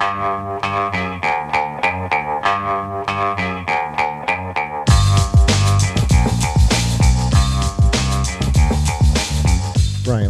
Brian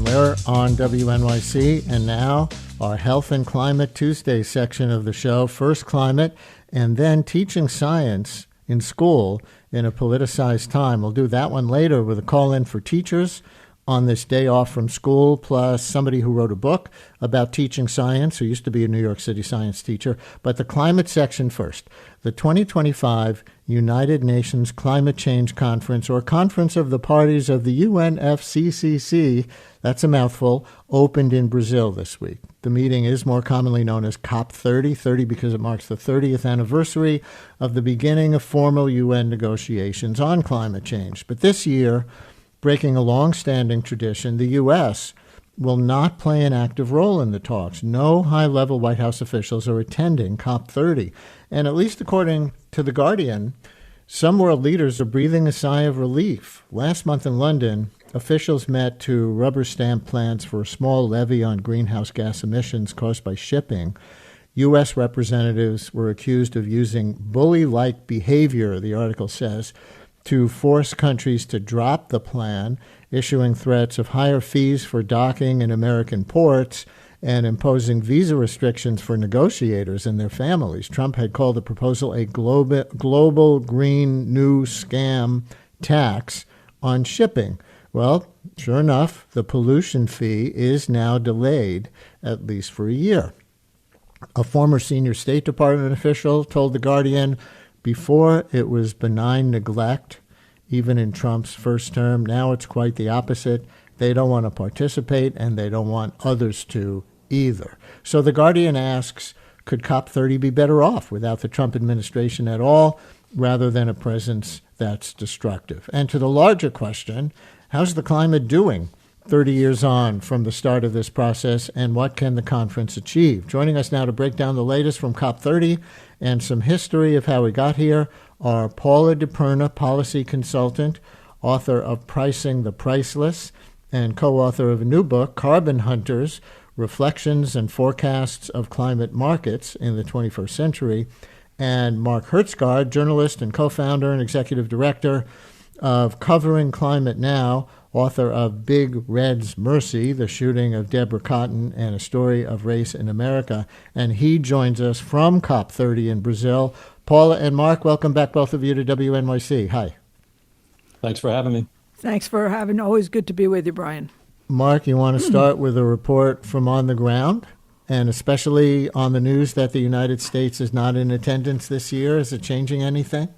Lehrer on WNYC, and now our Health and Climate Tuesday section of the show. First climate, and then teaching science in school in a politicized time. We'll do that one later with a call-in for teachers on this day off from school, plus somebody who wrote a book about teaching science, who used to be a New York City science teacher. But the climate section first. The 2025 United Nations Climate Change Conference, or Conference of the Parties of the UNFCCC, that's a mouthful, opened in Brazil this week. The meeting is more commonly known as COP30, 30 because it marks the 30th anniversary of the beginning of formal UN negotiations on climate change. But this year, breaking a long-standing tradition, the U.S. will not play an active role in the talks. No high-level White House officials are attending COP30. And at least according to The Guardian, some world leaders are breathing a sigh of relief. Last month in London, officials met to rubber stamp plans for a small levy on greenhouse gas emissions caused by shipping. U.S. representatives were accused of using bully-like behavior, the article says, to force countries to drop the plan, issuing threats of higher fees for docking in American ports and imposing visa restrictions for negotiators and their families. Trump had called the proposal a global green new scam tax on shipping. Well, sure enough, the pollution fee is now delayed, at least for a year. A former senior State Department official told The Guardian, before it was benign neglect, even in Trump's first term. Now it's quite the opposite. They don't want to participate, and they don't want others to either. So The Guardian asks, could COP30 be better off without the Trump administration at all, rather than a presence that's destructive? And to the larger question, how's the climate doing 30 years on from the start of this process, and what can the conference achieve? Joining us now to break down the latest from COP30 and some history of how we got here are Paula DiPerna, policy consultant, author of Pricing the Priceless, and co-author of a new book, Carbon Hunters, Reflections and Forecasts of Climate Markets in the 21st Century, and Mark Hertsgaard, journalist and co-founder and executive director of Covering Climate Now, author of Big Red's Mercy, the shooting of Deborah Cotton and a story of race in America. And he joins us from COP30 in Brazil. Paula and Mark, welcome back, both of you, to WNYC. Hi. Thanks for having me. Thanks for having. Always good to be with you, Brian. Mark, you want to start with a report from on the ground, and especially on the news that the United States is not in attendance this year? Is it changing anything?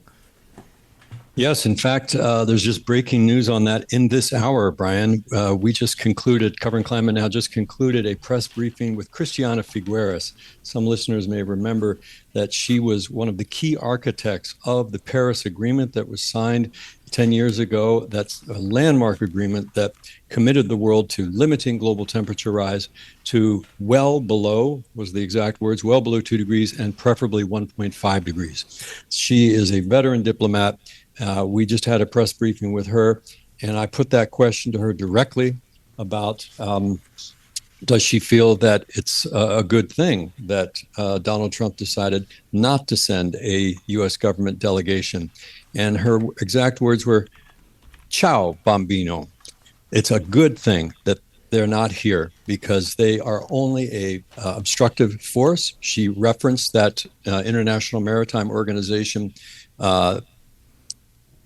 Yes, in fact, there's just breaking news on that in this hour, Brian. We just concluded, Covering Climate Now just concluded a press briefing with Christiana Figueres. Some listeners may remember that she was one of the key architects of the Paris Agreement that was signed 10 years ago. That's a landmark agreement that committed the world to limiting global temperature rise to well below, was the exact words, well below 2 degrees and preferably 1.5 degrees. She is a veteran diplomat. We just had a press briefing with her, and I put that question to her directly about does she feel that it's a good thing that Donald Trump decided not to send a U.S. government delegation? And her exact words were, "Ciao, bambino." It's a good thing that they're not here because they are only a obstructive force. She referenced that International Maritime Organization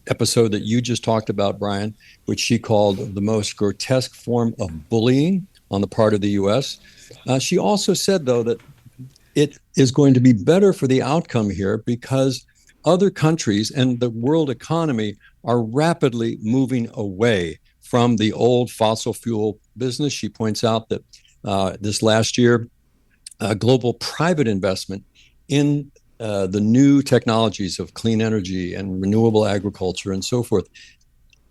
episode that you just talked about, Brian, which she called the most grotesque form of bullying on the part of the U.S. She also said, though, that it is going to be better for the outcome here because other countries and the world economy are rapidly moving away from the old fossil fuel business. She points out that this last year, global private investment in the new technologies of clean energy and renewable agriculture and so forth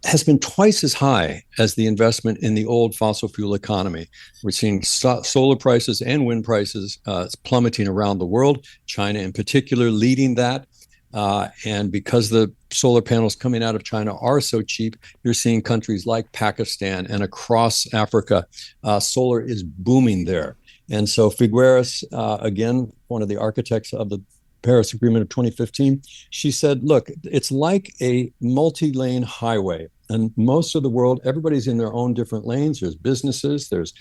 has been twice as high as the investment in the old fossil fuel economy. We're seeing solar prices and wind prices plummeting around the world, China in particular leading that. And because the solar panels coming out of China are so cheap, you're seeing countries like Pakistan and across Africa, solar is booming there. And so Figueres, again, one of the architects of the Paris Agreement of 2015, she said, look, it's like a multi-lane highway. And most of the world, everybody's in their own different lanes. There's businesses, there's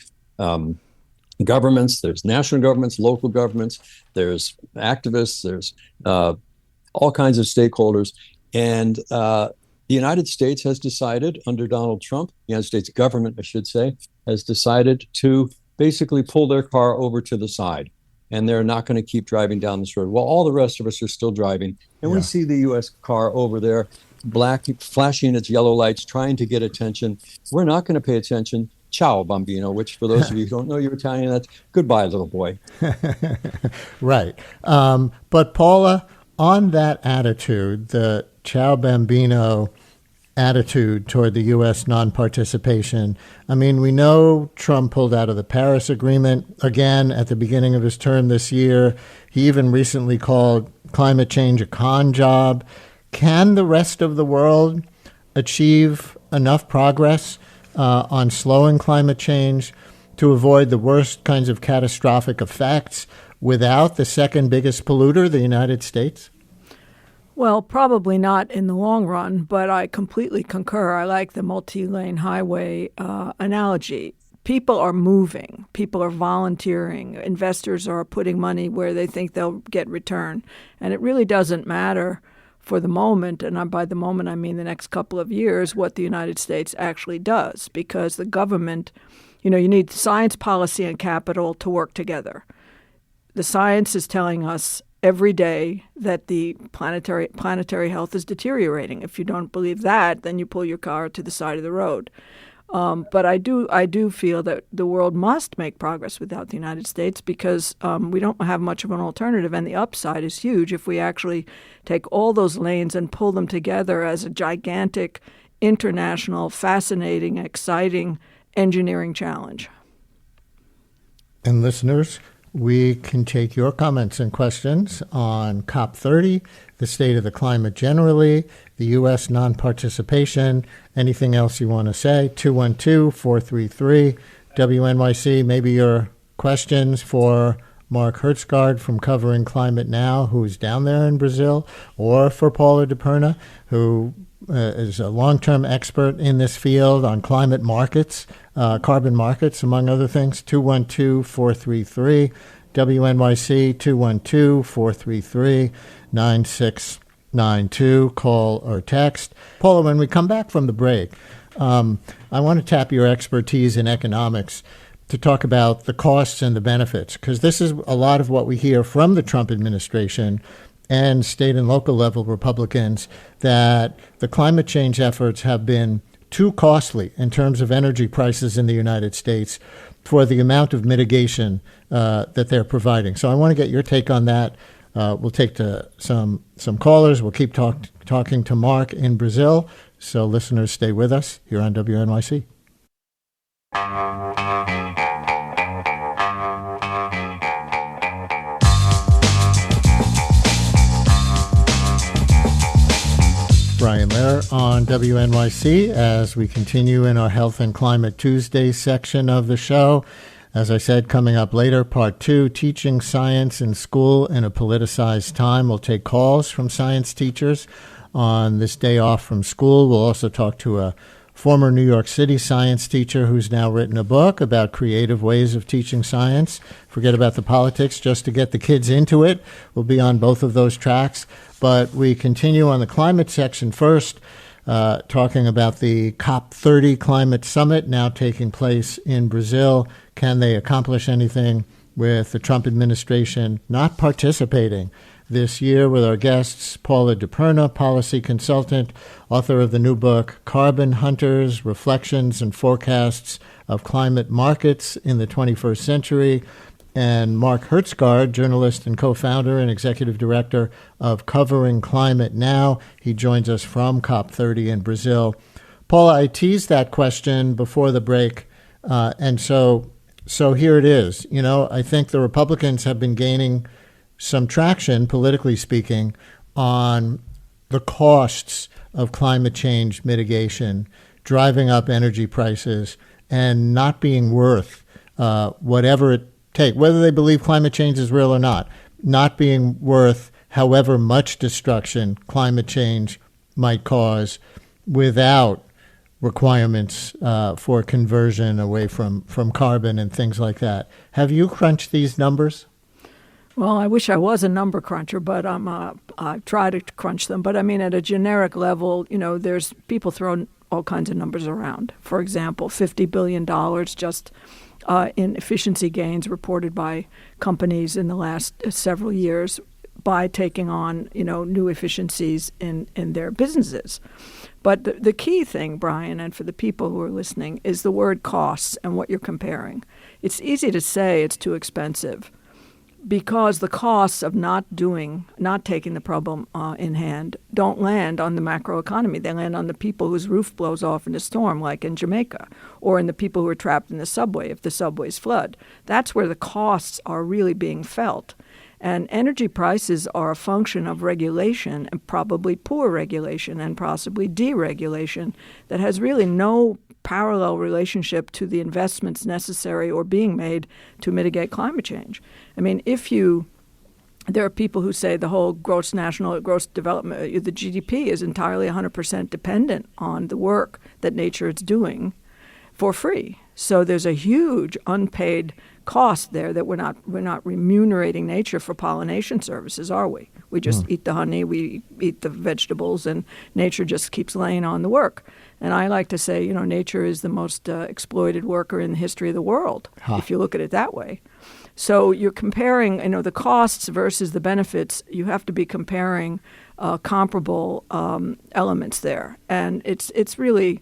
governments, there's national governments, local governments, there's activists, there's all kinds of stakeholders. And the United States has decided, under Donald Trump, the United States government, I should say, has decided to basically pull their car over to the side. And they're not going to keep driving down this road. Well, all the rest of us are still driving. And we see the U.S. car over there, black, flashing its yellow lights, trying to get attention. We're not going to pay attention. Ciao, bambino, which for those of you who don't know your Italian, that's goodbye, little boy. Right. But Paula, on that attitude, the ciao, bambino attitude toward the U.S. non-participation, I mean, we know Trump pulled out of the Paris Agreement again at the beginning of his term this year. He even recently called climate change a con job. Can the rest of the world achieve enough progress on slowing climate change to avoid the worst kinds of catastrophic effects without the second biggest polluter, the United States? Well, probably not in the long run, but I completely concur. I like the multi-lane highway analogy. People are moving. People are volunteering. Investors are putting money where they think they'll get return. And it really doesn't matter for the moment, and by the moment I mean the next couple of years, what the United States actually does, because the government, you need science, policy, and capital to work together. The science is telling us every day that the planetary health is deteriorating. If you don't believe that, then you pull your car to the side of the road. But I do feel that the world must make progress without the United States because we don't have much of an alternative, and the upside is huge if we actually take all those lanes and pull them together as a gigantic, international, fascinating, exciting engineering challenge. And listeners, we can take your comments and questions on COP30, the state of the climate generally, the U.S. non-participation, anything else you want to say, 212-433-WNYC. Maybe your questions for Mark Hertzgaard from Covering Climate Now, who's down there in Brazil, or for Paula DiPerna, who is a long-term expert in this field on climate markets, carbon markets, among other things. 212-433-WNYC, 212-433-9692. Call or text. Paula, when we come back from the break, I want to tap your expertise in economics to talk about the costs and the benefits, because this is a lot of what we hear from the Trump administration and state and local level Republicans, that the climate change efforts have been too costly in terms of energy prices in the United States for the amount of mitigation that they're providing. So I want to get your take on that. We'll take some callers. We'll keep talking to Mark in Brazil. So listeners, stay with us here on WNYC. Brian Lehrer on WNYC as we continue in our Health and Climate Tuesday section of the show. As I said, coming up later, part 2, teaching science in school in a politicized time. We'll take calls from science teachers on this day off from school. We'll also talk to a former New York City science teacher who's now written a book about creative ways of teaching science. Forget about the politics, just to get the kids into it. We'll be on both of those tracks. But we continue on the climate section first, talking about the COP30 climate summit now taking place in Brazil. Can they accomplish anything with the Trump administration not participating this year? With our guests, Paula DiPerna, policy consultant, author of the new book, Carbon Hunters, Reflections and Forecasts of Climate Markets in the 21st Century, and Mark Hertzgaard, journalist and co-founder and executive director of Covering Climate Now. He joins us from COP30 in Brazil. Paula, I teased that question before the break, and so here it is. I think the Republicans have been gaining some traction, politically speaking, on the costs of climate change mitigation, driving up energy prices, and not being worth whatever it take, whether they believe climate change is real or not being worth however much destruction climate change might cause without requirements for conversion away from carbon and things like that. Have you crunched these numbers? Well, I wish I was a number cruncher, but I try to crunch them. But I mean, at a generic level, there's people throwing all kinds of numbers around. For example, $50 billion just in efficiency gains reported by companies in the last several years by taking on, new efficiencies in their businesses. But the key thing, Brian, and for the people who are listening, is the word costs and what you're comparing. It's easy to say it's too expensive because the costs of not taking the problem in hand don't land on the macroeconomy. They land on the people whose roof blows off in a storm, like in Jamaica, or in the people who are trapped in the subway if the subways flood. That's where the costs are really being felt. And energy prices are a function of regulation, and probably poor regulation and possibly deregulation that has really no parallel relationship to the investments necessary or being made to mitigate climate change. I mean, there are people who say the whole gross development, the GDP is entirely 100% dependent on the work that nature is doing for free. So there's a huge unpaid cost there that we're not remunerating nature for pollination services, are we? We just eat the honey, we eat the vegetables, and nature just keeps laying on the work. And I like to say, nature is the most exploited worker in the history of the world, if you look at it that way. So you're comparing, the costs versus the benefits. You have to be comparing comparable elements there, and it's really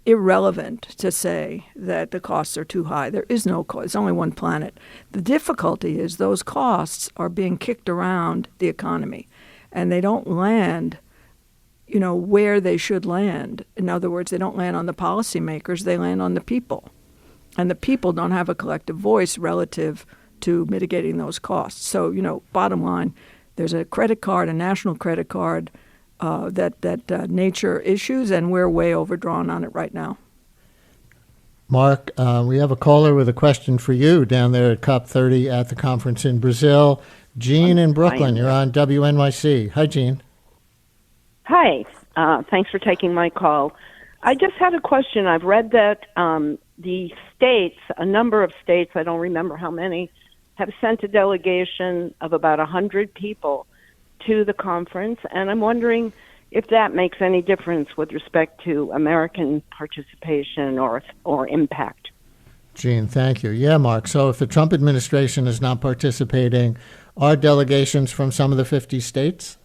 irrelevant to say that the costs are too high. There is no cost. It's only one planet. The difficulty is those costs are being kicked around the economy, and they don't land, where they should land. In other words, they don't land on the policymakers. They land on the people. And the people don't have a collective voice relative to mitigating those costs. So, bottom line, there's a credit card, a national credit card, that nature issues, and we're way overdrawn on it right now. Mark, we have a caller with a question for you down there at COP30 at the conference in Brazil. Jean in Brooklyn, you're on WNYC. Hi, Jean. Hi. Thanks for taking my call. I just had a question. I've read that the states, a number of states, I don't remember how many, have sent a delegation of about 100 people to the conference, and I'm wondering if that makes any difference with respect to American participation or impact. Jean, thank you. Yeah, Mark. So if the Trump administration is not participating, are delegations from some of the 50 states?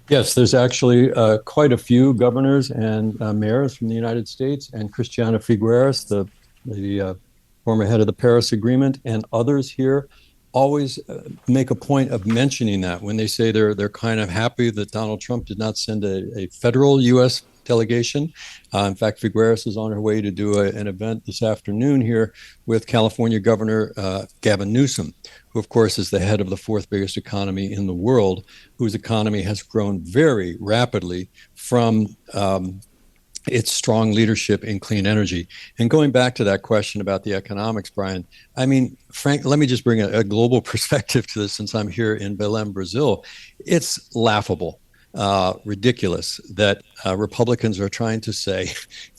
Yes, there's actually quite a few governors and mayors from the United States, and Christiana Figueres, the former head of the Paris Agreement, and others here always make a point of mentioning that when they say they're kind of happy that Donald Trump did not send a federal U.S. delegation. In fact, Figueres is on her way to do an event this afternoon here with California Governor Gavin Newsom, who, of course, is the head of the fourth biggest economy in the world, whose economy has grown very rapidly from its strong leadership in clean energy. And going back to that question about the economics, Brian, I mean, Frank, let me just bring a global perspective to this since I'm here in Belém, Brazil. It's laughable, ridiculous that Republicans are trying to say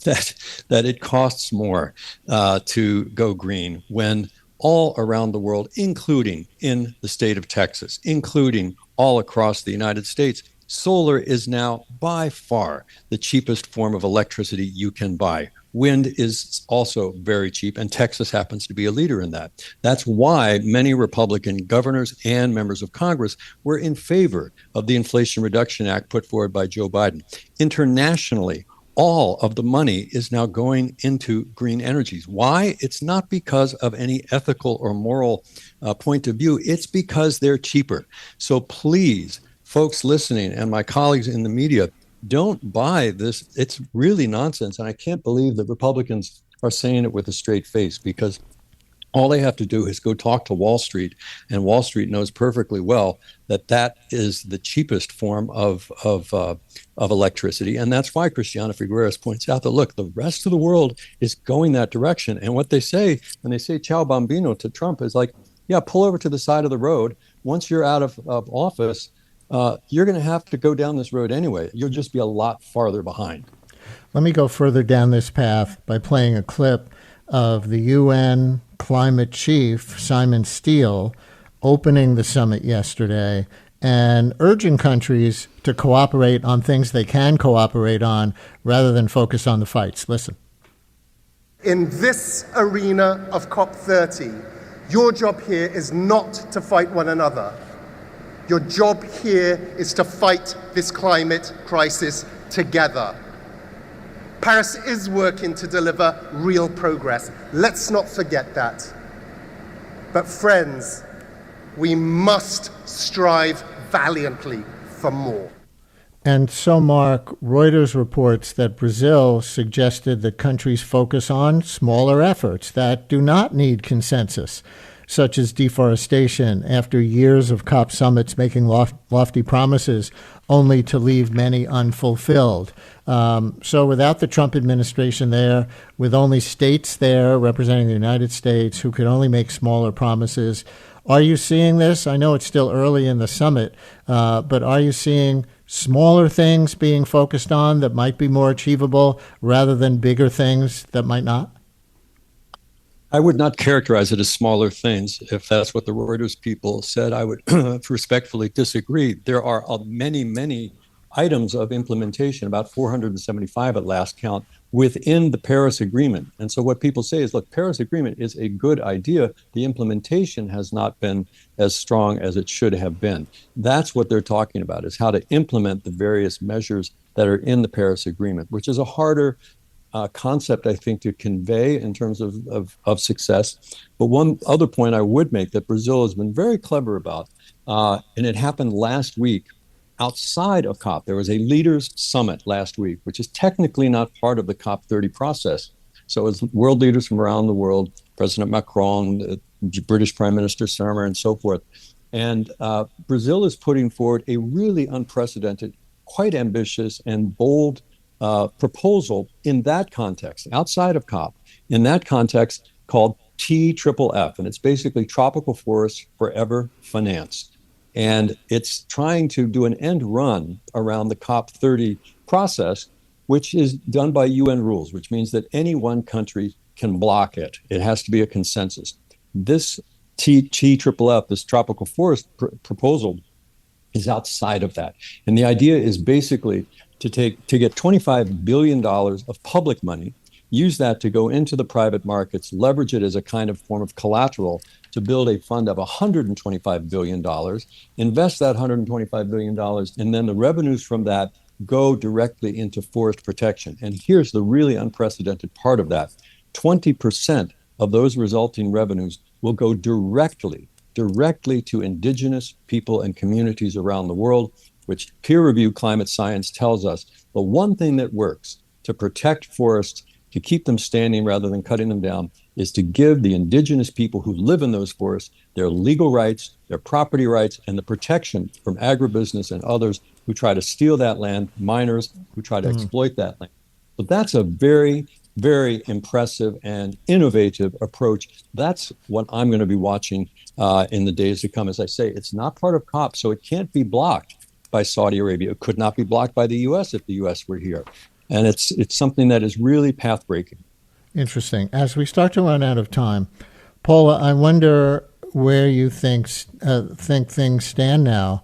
that it costs more to go green when all around the world, including in the state of Texas, including all across the United States, solar is now by far the cheapest form of electricity you can buy. Wind is also very cheap, and Texas happens to be a leader in that. That's why many Republican governors and members of Congress were in favor of the Inflation Reduction Act put forward by Joe Biden. Internationally, all of the money is now going into green energies. Why? It's not because of any ethical or moral point of view. It's because they're cheaper. So please, folks listening and my colleagues in the media, don't buy this. It's really nonsense. And I can't believe that Republicans are saying it with a straight face, because All they have to do is go talk to Wall Street, and Wall Street knows perfectly well that that is the cheapest form of electricity, and that's why Christiana Figueres points out that look, the rest of the world is going that direction. And what they say when they say "Ciao Bambino" to Trump is like, yeah, pull over to the side of the road. Once you're out of office, you're going to have to go down this road anyway. You'll just be a lot farther behind. Let me go further down this path by playing a clip of the UN climate chief, Simon Steele, opening the summit yesterday and urging countries to cooperate on things they can cooperate on rather than focus on the fights. Listen. In this arena of COP30, your job here is not to fight one another. Your job here is to fight this climate crisis together. Paris is working to deliver real progress. Let's not forget that. But friends, we must strive valiantly for more. And so, Mark, Reuters reports that Brazil suggested that countries focus on smaller efforts that do not need consensus, such as deforestation, after years of COP summits making lofty promises only to leave many unfulfilled. So without the Trump administration there, with only states there representing the United States who could only make smaller promises, are you seeing this? I know it's still early in the summit, but are you seeing smaller things being focused on that might be more achievable rather than bigger things that might not? I would not characterize it as smaller things. If that's what the Reuters people said, I would respectfully disagree. There are many, many items of implementation, about 475 at last count, within the Paris Agreement. And so what people say is, look, Paris Agreement is a good idea. The implementation has not been as strong as it should have been. That's what they're talking about, is how to implement the various measures that are in the Paris Agreement, which is a harder concept, I think, to convey in terms of success. But one other point I would make that Brazil has been very clever about, and it happened last week outside of COP. There was a leaders summit last week, which is technically not part of the COP30 process. So it's world leaders from around the world, President Macron, the British Prime Minister Starmer, and so forth. And Brazil is putting forward a really unprecedented, quite ambitious and bold proposal in that context, outside of COP, in that context called TFFF, and it's basically Tropical Forests Forever Finance. And it's trying to do an end run around the COP30 process, which is done by UN rules, which means that any one country can block it. It has to be a consensus. This TFFF, this Tropical Forest proposal, is outside of that. And the idea is basically to get $25 billion of public money, use that to go into the private markets, leverage it as a kind of form of collateral to build a fund of $125 billion, invest that $125 billion, and then the revenues from that go directly into forest protection. And here's the really unprecedented part of that. 20% of those resulting revenues will go directly to indigenous people and communities around the world, which peer-reviewed climate science tells us the one thing that works to protect forests, to keep them standing rather than cutting them down, is to give the indigenous people who live in those forests their legal rights, their property rights, and the protection from agribusiness and others who try to steal that land, miners who try to exploit that land. So that's a very, very impressive and innovative approach. That's what I'm going to be watching in the days to come. As I say, it's not part of COP, so it can't be blocked by Saudi Arabia. It could not be blocked by the U.S. if the U.S. were here. And it's something that is really path-breaking. Interesting. As we start to run out of time, Paula, I wonder where you think things stand now,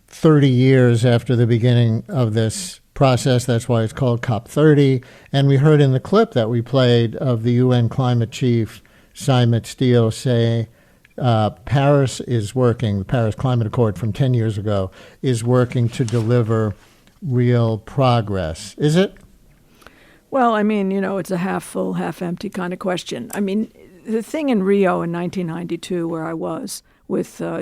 30 years after the beginning of this process. That's why it's called COP30. And we heard in the clip that we played of the UN climate chief, Simon Steele, say Paris is working, the Paris Climate Accord from 10 years ago, is working to deliver real progress. Is it? Well, I mean, it's a half full, half empty kind of question. I mean, the thing in Rio in 1992 where I was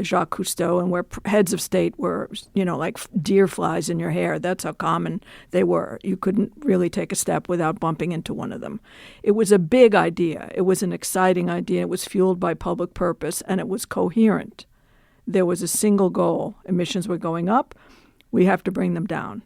Jacques Cousteau, and where heads of state were, like deer flies in your hair. That's how common they were. You couldn't really take a step without bumping into one of them. It was a big idea. It was an exciting idea. It was fueled by public purpose, and it was coherent. There was a single goal. Emissions were going up. We have to bring them down.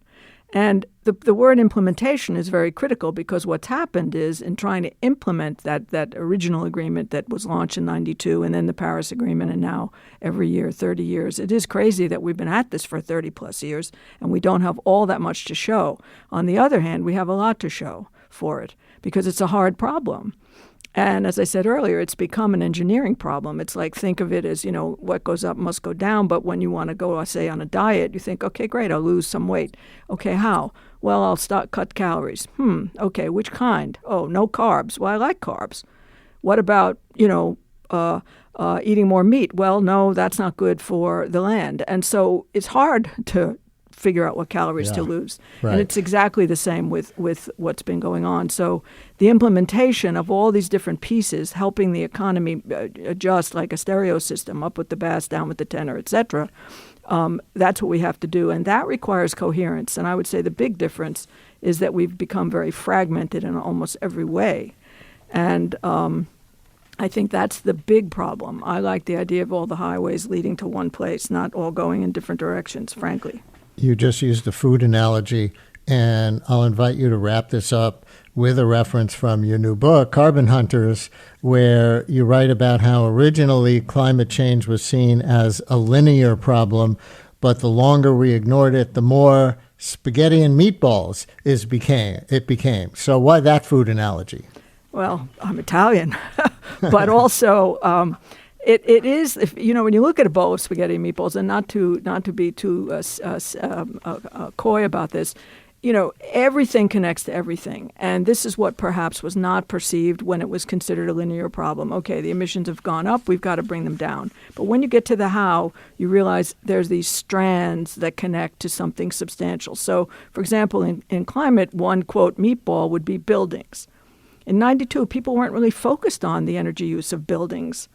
And the word implementation is very critical, because what's happened is, in trying to implement that original agreement that was launched in 92 and then the Paris Agreement, and now every year, 30 years, it is crazy that we've been at this for 30 plus years and we don't have all that much to show. On the other hand, we have a lot to show for it, because it's a hard problem. And as I said earlier, it's become an engineering problem. It's like, think of it as, what goes up must go down. But when you want to go, say, on a diet, you think, okay, great, I'll lose some weight. Okay, how? Well, I'll cut calories. Okay, which kind? Oh, no carbs. Well, I like carbs. What about, eating more meat? Well, no, that's not good for the land. And so it's hard to figure out what calories to lose. Right. And it's exactly the same with what's been going on. So the implementation of all these different pieces, helping the economy adjust like a stereo system, up with the bass, down with the tenor, et cetera, that's what we have to do. And that requires coherence. And I would say the big difference is that we've become very fragmented in almost every way. And I think that's the big problem. I like the idea of all the highways leading to one place, not all going in different directions, frankly. You just used the food analogy, and I'll invite you to wrap this up with a reference from your new book, Carbon Hunters, where you write about how originally climate change was seen as a linear problem, but the longer we ignored it, the more spaghetti and meatballs it became. So why that food analogy? Well, I'm Italian, but also It is, when you look at a bowl of spaghetti and meatballs, and not to be too coy about this, everything connects to everything. And this is what perhaps was not perceived when it was considered a linear problem. Okay, the emissions have gone up, we've got to bring them down. But when you get to the how, you realize there's these strands that connect to something substantial. So, for example, in climate, one, quote, meatball would be buildings. In 92, people weren't really focused on the energy use of buildings.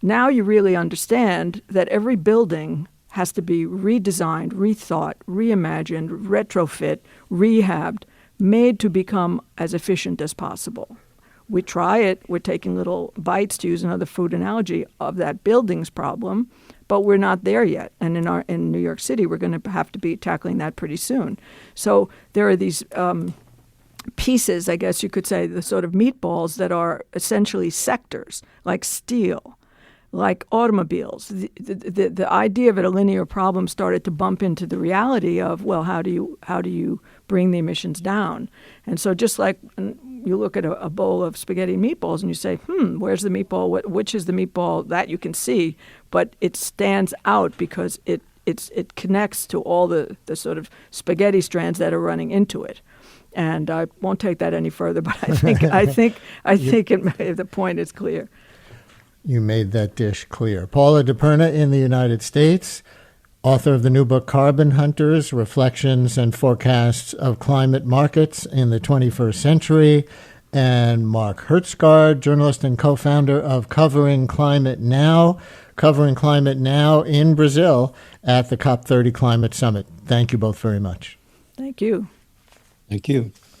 Now you really understand that every building has to be redesigned, rethought, reimagined, retrofit, rehabbed, made to become as efficient as possible. We try it. We're taking little bites, to use another food analogy, of that buildings problem, but we're not there yet. And in New York City, we're going to have to be tackling that pretty soon. So there are these pieces, I guess you could say, the sort of meatballs that are essentially sectors, like steel, like automobiles. The idea of it, a linear problem, started to bump into the reality of, well, how do you bring the emissions down? And so just like you look at a bowl of spaghetti and meatballs and you say, where's the meatball? Which is the meatball? That you can see, but it stands out because it connects to all the sort of spaghetti strands that are running into it. And I won't take that any further, but I think the point is clear. You made that dish clear. Paula DePerna in the United States, author of the new book, Carbon Hunters, Reflections and Forecasts of Climate Markets in the 21st Century, and Mark Hertsgaard, journalist and co-founder of Covering Climate Now in Brazil at the COP30 Climate Summit. Thank you both very much. Thank you. Thank you.